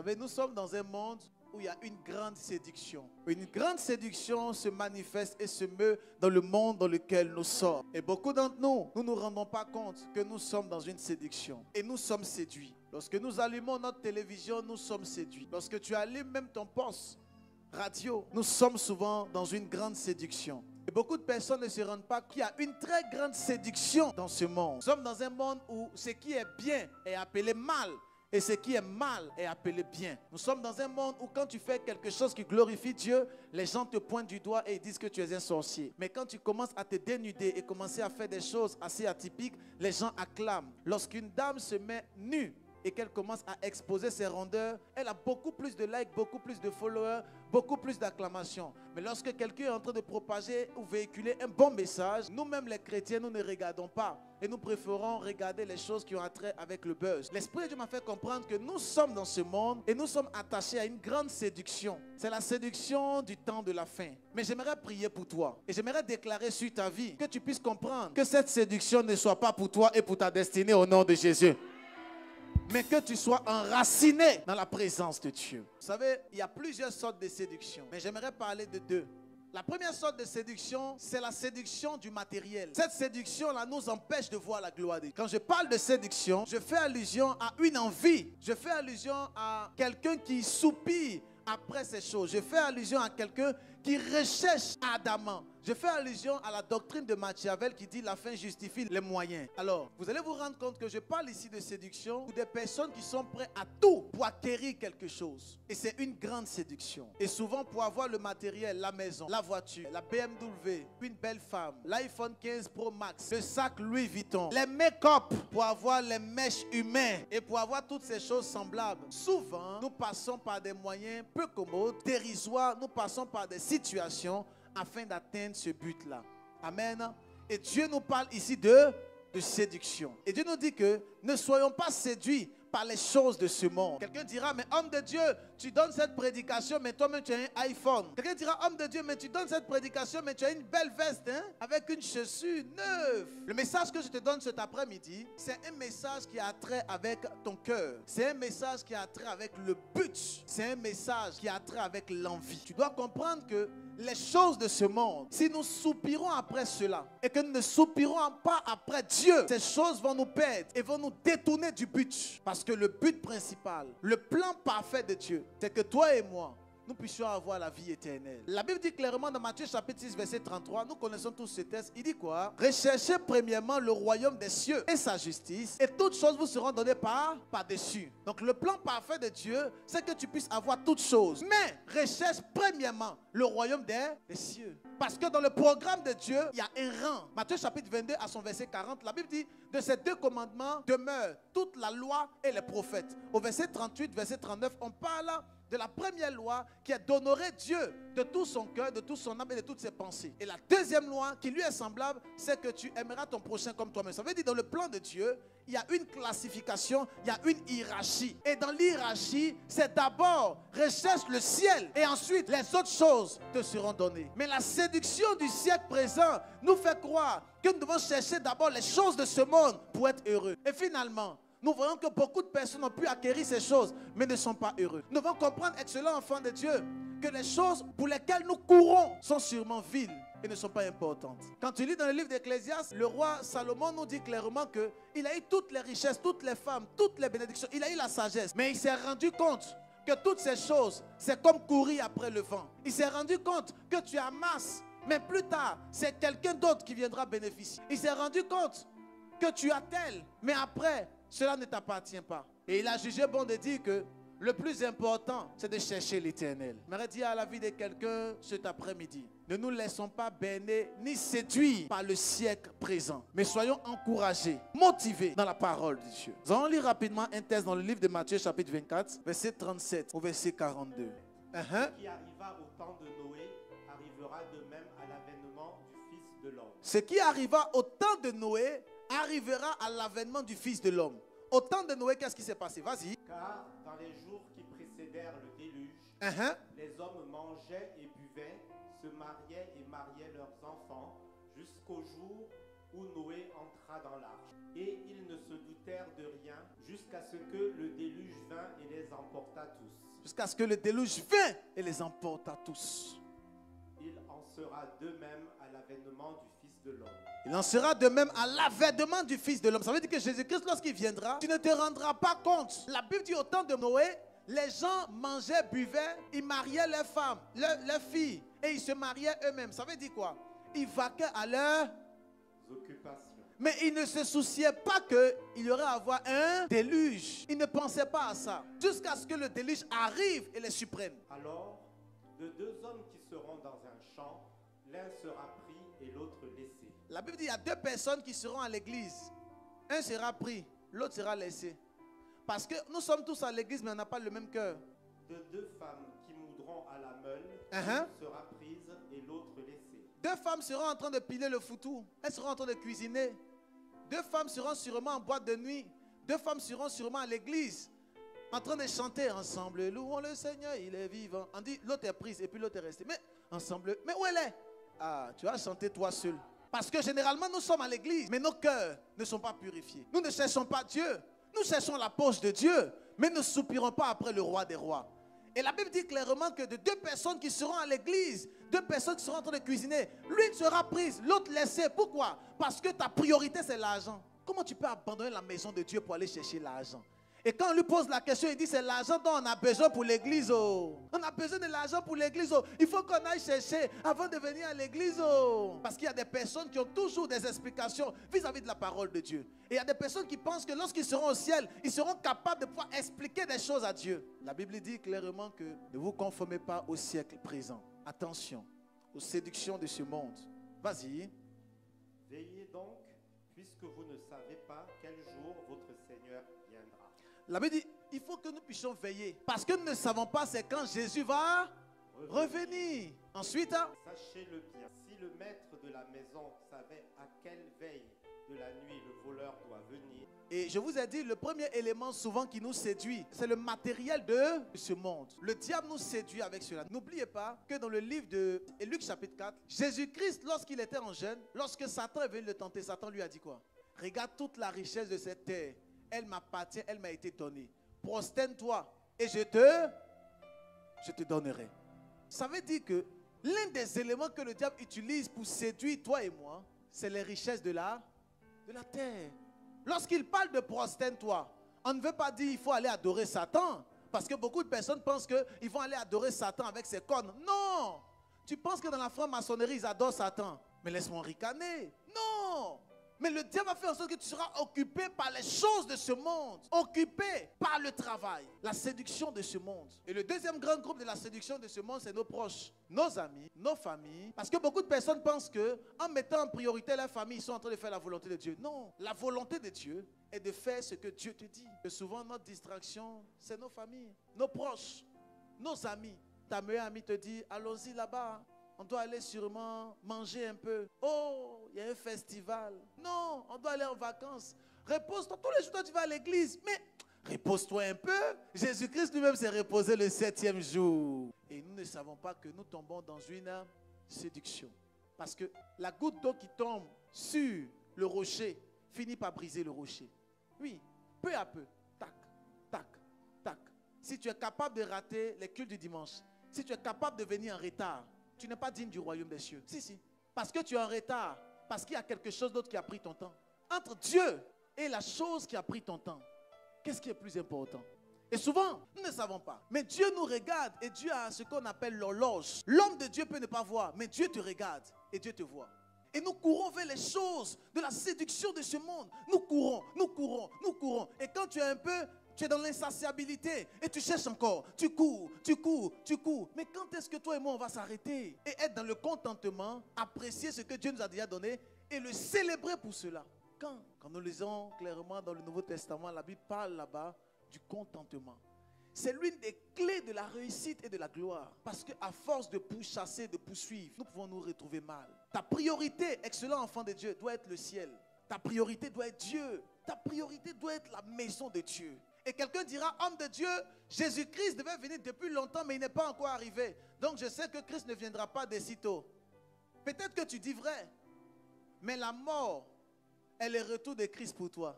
savez, nous sommes dans un monde où il y a une grande séduction. Une grande séduction se manifeste et se meut dans le monde dans lequel nous sommes. Et beaucoup d'entre nous, nous ne nous rendons pas compte que nous sommes dans une séduction. Et nous sommes séduits. Lorsque nous allumons notre télévision, nous sommes séduits. Lorsque tu allumes même ton poste radio, nous sommes souvent dans une grande séduction. Et beaucoup de personnes ne se rendent pas qu'il y a une très grande séduction dans ce monde. Nous sommes dans un monde où ce qui est bien est appelé mal. Et ce qui est mal est appelé bien. Nous sommes dans un monde où quand tu fais quelque chose qui glorifie Dieu, les gens te pointent du doigt et ils disent que tu es un sorcier. Mais quand tu commences à te dénuder et commencer à faire des choses assez atypiques, les gens acclament. Lorsqu'une dame se met nue et qu'elle commence à exposer ses rondeurs, elle a beaucoup plus de likes, beaucoup plus de followers, beaucoup plus d'acclamations. Mais lorsque quelqu'un est en train de propager ou véhiculer un bon message, nous-mêmes les chrétiens, nous ne regardons pas. Et nous préférons regarder les choses qui ont attrait avec le buzz. L'Esprit de Dieu m'a fait comprendre que nous sommes dans ce monde et nous sommes attachés à une grande séduction. C'est la séduction du temps de la fin. Mais j'aimerais prier pour toi. Et j'aimerais déclarer sur ta vie que tu puisses comprendre que cette séduction ne soit pas pour toi et pour ta destinée au nom de Jésus. Mais que tu sois enraciné dans la présence de Dieu. Vous savez, il y a plusieurs sortes de séduction. Mais j'aimerais parler de deux. La première sorte de séduction, c'est la séduction du matériel. Cette séduction-là nous empêche de voir la gloire de Dieu. Quand je parle de séduction, je fais allusion à une envie. Je fais allusion à quelqu'un qui soupire après ces choses. Je fais allusion à quelqu'un qui recherche ardemment. Je fais allusion à la doctrine de Machiavel qui dit la fin justifie les moyens. Alors, vous allez vous rendre compte que je parle ici de séduction pour des personnes qui sont prêtes à tout pour acquérir quelque chose. Et c'est une grande séduction. Et souvent pour avoir le matériel, la maison, la voiture, la BMW, une belle femme, l'iPhone 15 Pro Max, le sac Louis Vuitton, les make-up pour avoir les mèches humaines et pour avoir toutes ces choses semblables. Souvent, nous passons par des moyens peu commodes, dérisoires, nous passons par des situations afin d'atteindre ce but-là. Amen. Et Dieu nous parle ici de séduction. Et Dieu nous dit que ne soyons pas séduits par les choses de ce monde. Quelqu'un dira, mais homme de Dieu, tu donnes cette prédication, mais toi-même tu as un iPhone. Quelqu'un dira, homme de Dieu, mais tu donnes cette prédication, mais tu as une belle veste, hein, avec une chaussure neuve. Le message que je te donne cet après-midi, c'est un message qui a trait avec ton cœur. C'est un message qui a trait avec le but. C'est un message qui a trait avec l'envie. Tu dois comprendre que les choses de ce monde, si nous soupirons après cela et que nous ne soupirons pas après Dieu, ces choses vont nous perdre et vont nous détourner du but. Parce que le but principal, le plan parfait de Dieu, c'est que toi et moi, nous puissions avoir la vie éternelle. La Bible dit clairement dans Matthieu chapitre 6 verset 33, nous connaissons tous ce texte, il dit quoi? Recherchez premièrement le royaume des cieux et sa justice, et toutes choses vous seront données par-dessus. Donc le plan parfait de Dieu, c'est que tu puisses avoir toutes choses. Mais recherche premièrement le royaume des cieux. Parce que dans le programme de Dieu, il y a un rang. Matthieu chapitre 22 à son verset 40, la Bible dit, de ces deux commandements demeure toute la loi et les prophètes. Au verset 38, verset 39, on parle de la première loi qui est d'honorer Dieu de tout son cœur, de tout son âme et de toutes ses pensées. Et la deuxième loi qui lui est semblable, c'est que tu aimeras ton prochain comme toi-même. Ça veut dire dans le plan de Dieu, il y a une classification, il y a une hiérarchie. Et dans l'hiérarchie, c'est d'abord recherche le ciel et ensuite les autres choses te seront données. Mais la séduction du siècle présent nous fait croire que nous devons chercher d'abord les choses de ce monde pour être heureux. Et finalement, nous voyons que beaucoup de personnes ont pu acquérir ces choses, mais ne sont pas heureux. Nous devons comprendre, excellent enfant de Dieu, que les choses pour lesquelles nous courons sont sûrement viles et ne sont pas importantes. Quand tu lis dans le livre d'Ecclésiaste, le roi Salomon nous dit clairement qu'il a eu toutes les richesses, toutes les femmes, toutes les bénédictions, il a eu la sagesse, mais il s'est rendu compte que toutes ces choses, c'est comme courir après le vent. Il s'est rendu compte que tu amasses, mais plus tard, c'est quelqu'un d'autre qui viendra bénéficier. Il s'est rendu compte que tu as tel, mais après, cela ne t'appartient pas. Et il a jugé bon de dire que le plus important, c'est de chercher l'éternel. J'aimerais dire à la vie de quelqu'un cet après-midi, ne nous laissons pas berner ni séduire par le siècle présent, mais soyons encouragés, motivés dans la parole de Dieu. Nous allons lire rapidement un texte dans le livre de Matthieu chapitre 24, verset 37 au verset 42. Ce qui arriva au temps de Noé arrivera de même à l'avènement du Fils de l'homme. Ce qui arriva au temps de Noé arrivera à l'avènement du Fils de l'homme. Au temps de Noé, qu'est-ce qui s'est passé? Vas-y. Car dans les jours qui précédèrent le déluge, les hommes mangeaient et buvaient, se mariaient et mariaient leurs enfants, jusqu'au jour où Noé entra dans l'arche. Et ils ne se doutèrent de rien jusqu'à ce que le déluge vint et les emporta tous. Jusqu'à ce que le déluge vint et les emporta tous. Il en sera de même à l'avènement du Fils de l'homme. Il en sera de même à l'avènement du Fils de l'homme. Ça veut dire que Jésus-Christ, lorsqu'il viendra, tu ne te rendras pas compte. La Bible dit au temps de Noé, les gens mangeaient, buvaient, ils mariaient leurs femmes, leurs filles, et ils se mariaient eux-mêmes. Ça veut dire quoi? Ils vaquaient à leurs Occupations. Mais ils ne se souciaient pas qu'il y aurait à avoir un déluge. Ils ne pensaient pas à ça. Jusqu'à ce que le déluge arrive et les supprime. Alors, de deux hommes qui seront dans un champ, l'un sera pris et l'autre laissé. La Bible dit qu'il y a deux personnes qui seront à l'église. Un sera pris, l'autre sera laissé. Parce que nous sommes tous à l'église, mais on n'a pas le même cœur. De deux femmes qui moudront à la meule, Uh-huh. l'une sera prise et l'autre laissée. Deux femmes seront en train de piler le foutou. Elles seront en train de cuisiner. Deux femmes seront sûrement en boîte de nuit. Deux femmes seront sûrement à l'église, en train de chanter ensemble. Louons le Seigneur, il est vivant. On dit, l'autre est prise et puis l'autre est restée. Mais ensemble, mais où elle est? Ah, tu vas chanter toi seul. Parce que généralement, nous sommes à l'église, mais nos cœurs ne sont pas purifiés. Nous ne cherchons pas Dieu. Nous cherchons la poche de Dieu, mais ne soupirons pas après le roi des rois. Et la Bible dit clairement que de deux personnes qui seront à l'église, deux personnes qui seront en train de cuisiner, l'une sera prise, l'autre laissée. Pourquoi? Parce que ta priorité, c'est l'argent. Comment tu peux abandonner la maison de Dieu pour aller chercher l'argent? Et quand on lui pose la question, il dit c'est l'argent dont on a besoin pour l'église. Oh. On a besoin de l'argent pour l'église. Oh. Il faut qu'on aille chercher avant de venir à l'église. Oh. Parce qu'il y a des personnes qui ont toujours des explications vis-à-vis de la parole de Dieu. Et il y a des personnes qui pensent que lorsqu'ils seront au ciel, ils seront capables de pouvoir expliquer des choses à Dieu. La Bible dit clairement que ne vous conformez pas au siècle présent. Attention aux séductions de ce monde. Vas-y. Veillez donc, puisque vous ne savez pas quel jour votre Seigneur viendra. La Bible dit, il faut que nous puissions veiller. Parce que nous ne savons pas c'est quand Jésus va revenir. Ensuite, Sachez-le bien, si le maître de la maison savait à quelle veille de la nuit le voleur doit venir, et je vous ai dit, le premier élément souvent qui nous séduit, c'est le matériel de ce monde. Le diable nous séduit avec cela. N'oubliez pas que dans le livre de Luc chapitre 4, Jésus-Christ, lorsqu'il était en jeûne, lorsque Satan est venu le tenter, Satan lui a dit quoi? Regarde toute la richesse de cette terre. Elle m'appartient, elle m'a été donnée. Prosterne-toi et je te donnerai. Ça veut dire que l'un des éléments que le diable utilise pour séduire toi et moi, c'est les richesses de la terre. Lorsqu'il parle de prosterne-toi, on ne veut pas dire qu'il faut aller adorer Satan. Parce que beaucoup de personnes pensent qu'ils vont aller adorer Satan avec ses cornes. Non! Tu penses que dans la franc-maçonnerie, ils adorent Satan. Mais laisse-moi ricaner. Non! Mais le diable va faire en sorte que tu seras occupé par les choses de ce monde. Occupé par le travail. La séduction de ce monde. Et le deuxième grand groupe de la séduction de ce monde, c'est nos proches. Nos amis, nos familles. Parce que beaucoup de personnes pensent qu'en mettant en priorité la famille, ils sont en train de faire la volonté de Dieu. Non. La volonté de Dieu est de faire ce que Dieu te dit. Et souvent, notre distraction, c'est nos familles, nos proches, nos amis. Ta meilleure amie te dit, allons-y là-bas. On doit aller sûrement manger un peu. Oh, il y a un festival. Non, on doit aller en vacances. Repose-toi. Tous les jours, toi, tu vas à l'église. Mais repose-toi un peu. Jésus-Christ lui-même s'est reposé le 7e jour. Et nous ne savons pas que nous tombons dans une séduction. Parce que la goutte d'eau qui tombe sur le rocher finit par briser le rocher. Oui, peu à peu. Tac, tac, tac. Si tu es capable de rater les cultes du dimanche, si tu es capable de venir en retard, tu n'es pas digne du royaume des cieux. Si, si. Parce que tu es en retard. Parce qu'il y a quelque chose d'autre qui a pris ton temps. Entre Dieu et la chose qui a pris ton temps, qu'est-ce qui est plus important? Et souvent, nous ne savons pas. Mais Dieu nous regarde et Dieu a ce qu'on appelle l'horloge. L'homme de Dieu peut ne pas voir, mais Dieu te regarde et Dieu te voit. Et nous courons vers les choses de la séduction de ce monde. Nous courons, nous courons, nous courons. Et quand tu es un peu... Tu es dans l'insatiabilité et tu cherches encore. Tu cours, tu cours, tu cours. Mais quand est-ce que toi et moi, on va s'arrêter et être dans le contentement, apprécier ce que Dieu nous a déjà donné et le célébrer pour cela? Quand nous lisons clairement dans le Nouveau Testament, la Bible parle là-bas du contentement. C'est l'une des clés de la réussite et de la gloire. Parce qu'à force de pourchasser, de poursuivre, nous pouvons nous retrouver mal. Ta priorité, excellent enfant de Dieu, doit être le ciel. Ta priorité doit être Dieu. Ta priorité doit être la maison de Dieu. Et quelqu'un dira, homme de Dieu, Jésus-Christ devait venir depuis longtemps, mais il n'est pas encore arrivé. Donc je sais que Christ ne viendra pas de sitôt. Peut-être que tu dis vrai, mais la mort est le retour de Christ pour toi.